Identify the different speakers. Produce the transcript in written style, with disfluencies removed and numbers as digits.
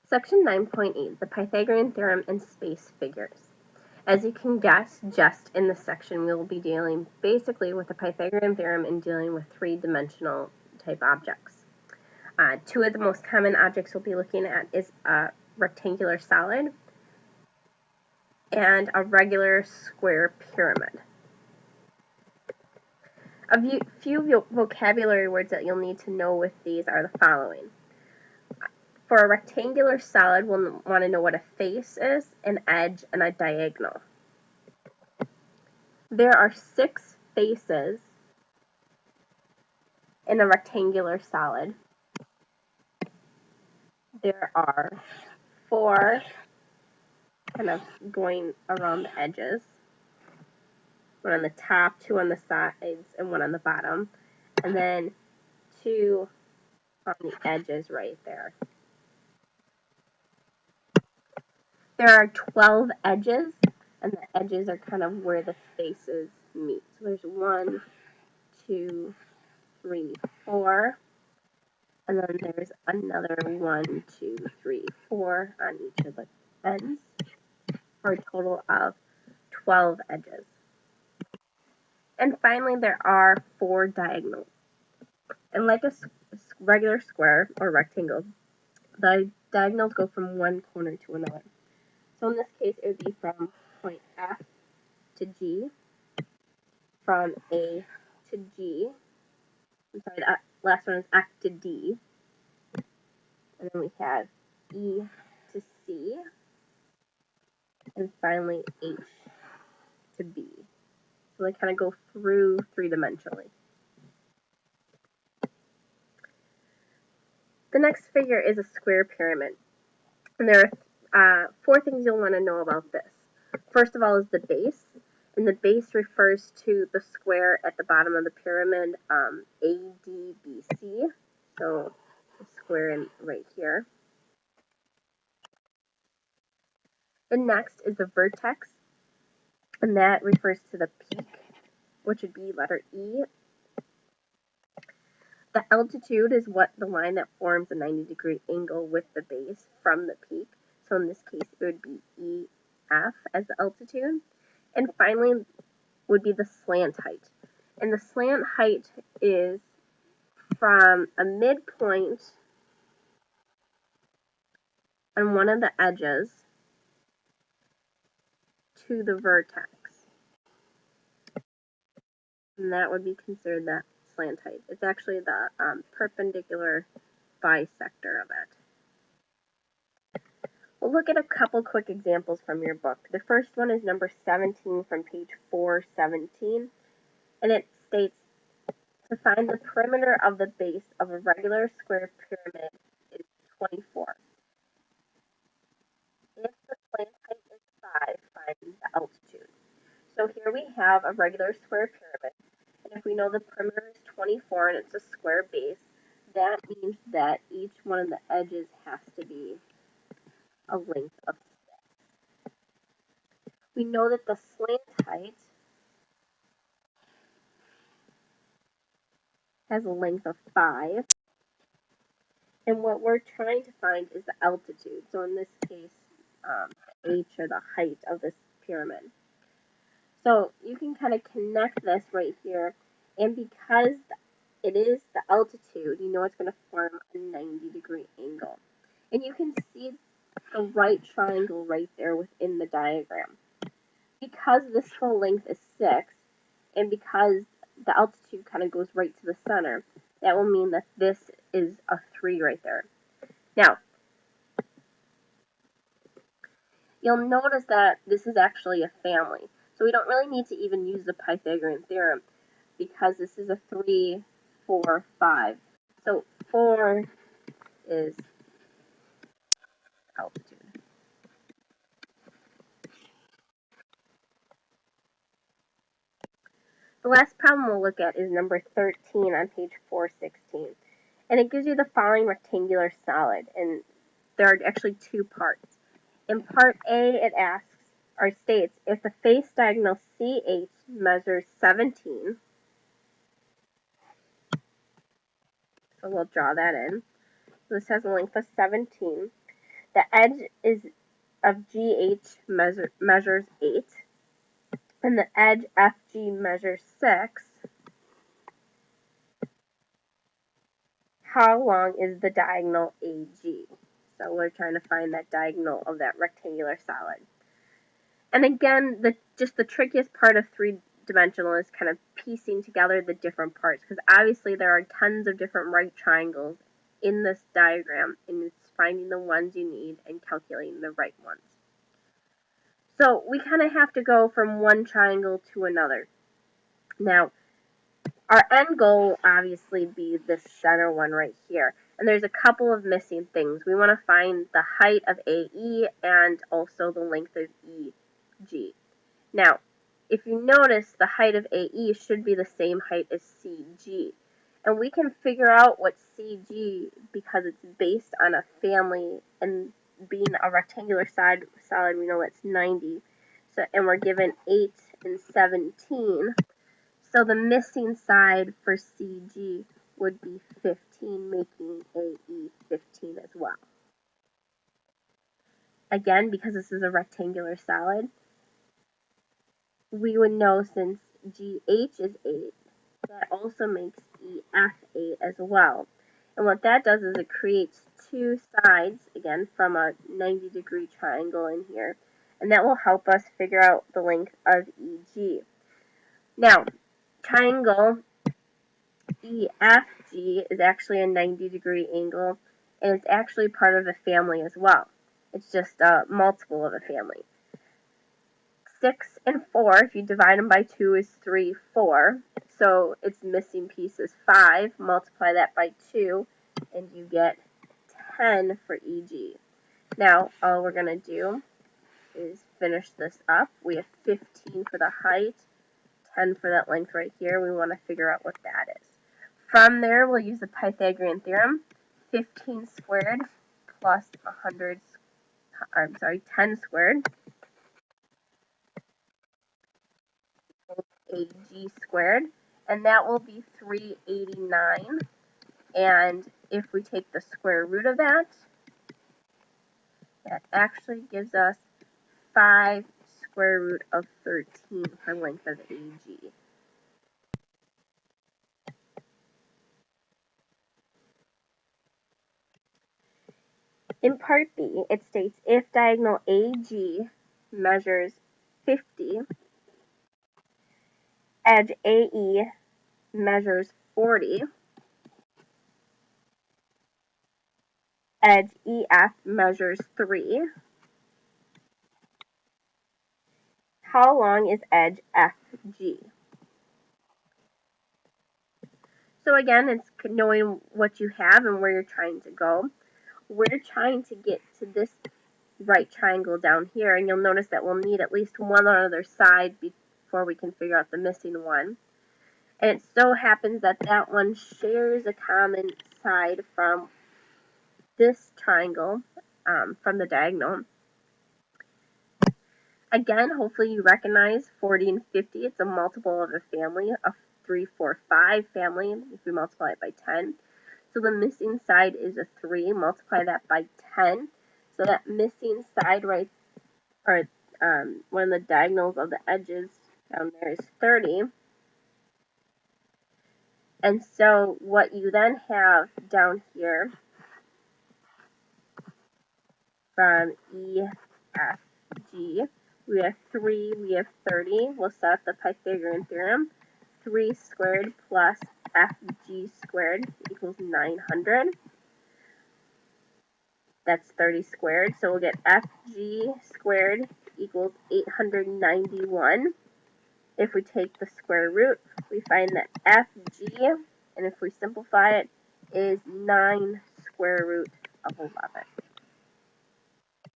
Speaker 1: Section 9.8, the Pythagorean theorem and space figures. As you can guess, just in this section, we will be dealing basically with the Pythagorean theorem and dealing with three-dimensional type objects. Two of the most common objects we'll be looking at is a rectangular solid and a regular square pyramid. A few vocabulary words that you'll need to know with these are the following. For a rectangular solid, we'll want to know what a face is, an edge, and a diagonal. There are 6 faces in a rectangular solid. There are 4 kind of going around the edges. 1 on the top, 2 on the sides, and 1 on the bottom. And then 2 on the edges right there. There are 12 edges, and the edges are kind of where the faces meet. So there's 1, 2, 3, 4, and then there's another 1, 2, 3, 4 on each of the ends, for a total of 12 edges. And finally, there are 4 diagonals. And like a regular square or rectangle, the diagonals go from one corner to another. So in this case, it would be from point F to G, from A to G. I'm sorry, that last one is F to D. And then we have E to C. And finally H to B. So they kind of go through three-dimensionally. The next figure is a square pyramid. And there are 4 things you'll want to know about this. First of all is the base. And the base refers to the square at the bottom of the pyramid, ADBC. So the square right here. The next is the vertex. And that refers to the peak, which would be letter E. The altitude is the line that forms a 90-degree angle with the base from the peak. So in this case, it would be EF as the altitude. And finally would be the slant height. And the slant height is from a midpoint on one of the edges to the vertex. And that would be considered the slant height. It's actually the perpendicular bisector of it. We'll look at a couple quick examples from your book. The first one is number 17 from page 417, and it states, to find the perimeter of the base of a regular square pyramid is 24. If the slant height is 5, find the altitude. So here we have a regular square pyramid, and if we know the perimeter is 24 and it's a square base, that means that each one of the edges has to be a length of 6. We know that the slant height has a length of 5, and what we're trying to find is the altitude. So in this case, h, or the height of this pyramid. So you can kind of connect this right here, and because it is the altitude, you know it's going to form a 90-degree angle. And you can see the right triangle right there within the diagram. Because this full length is 6, and because the altitude kind of goes right to the center, that will mean that this is a 3 right there. Now, you'll notice that this is actually a family. So we don't really need to even use the Pythagorean theorem because this is a 3, 4, 5. So 4 is altitude. The last problem we'll look at is number 13 on page 416. And it gives you the following rectangular solid. And there are actually 2 parts. In part A, it asks, or states, if the face diagonal CH measures 17, so we'll draw that in. So this has a length of 17. the edge of GH measures 8, and the edge FG measures 6, how long is the diagonal AG? So we're trying to find that diagonal of that rectangular solid. And again, just the trickiest part of three-dimensional is kind of piecing together the different parts, because obviously there are tons of different right triangles in this diagram, and it's finding the ones you need and calculating the right ones. So we kind of have to go from one triangle to another. Now, our end goal will obviously be this center one right here. And there's a couple of missing things. We want to find the height of AE and also the length of EG. Now, if you notice, the height of AE should be the same height as CG. And we can figure out what CG because it's based on a family, and being a rectangular solid, we know it's 90. So, and we're given 8 and 17. So the missing side for CG would be 15, making AE 15 as well. Again, because this is a rectangular solid, we would know since GH is 8, that also makes EF 8 as well. And what that does is it creates two sides, again, from a 90-degree triangle in here, and that will help us figure out the length of EG. Now, triangle EFG is actually a 90-degree angle, and it's actually part of a family as well. It's just a multiple of a family. 6 and 4, if you divide them by 2, is 3, 4. So its missing piece is 5. Multiply that by 2, and you get 10 for EG. Now, all we're going to do is finish this up. We have 15 for the height, 10 for that length right here. We want to figure out what that is. From there, we'll use the Pythagorean theorem. 15 squared plus 10 squared equals AG squared, and that will be 389. And if we take the square root of that, that actually gives us 5 square root of 13 for length of AG. In part B, it states if diagonal AG measures 50, edge AE measures 40, edge EF measures 3, how long is edge FG? So again, it's knowing what you have and where you're trying to go. We're trying to get to this right triangle down here, and you'll notice that we'll need at least one on either side before we can figure out the missing one. And it so happens that that one shares a common side from this triangle, from the diagonal. Again, hopefully you recognize 40 and 50. It's a multiple of a family, a 3, 4, 5 family, if we multiply it by 10. So the missing side is a 3. Multiply that by 10. So that missing side right, or one of the diagonals of the edges down there is 30. And so what you then have down here from EFG, we have 3, we have 30. We'll set up the Pythagorean theorem. 3 squared plus FG squared equals 900. That's 30 squared. So we'll get FG squared equals 891. If we take the square root, we find that FG, and if we simplify it, is 9 square root of 11.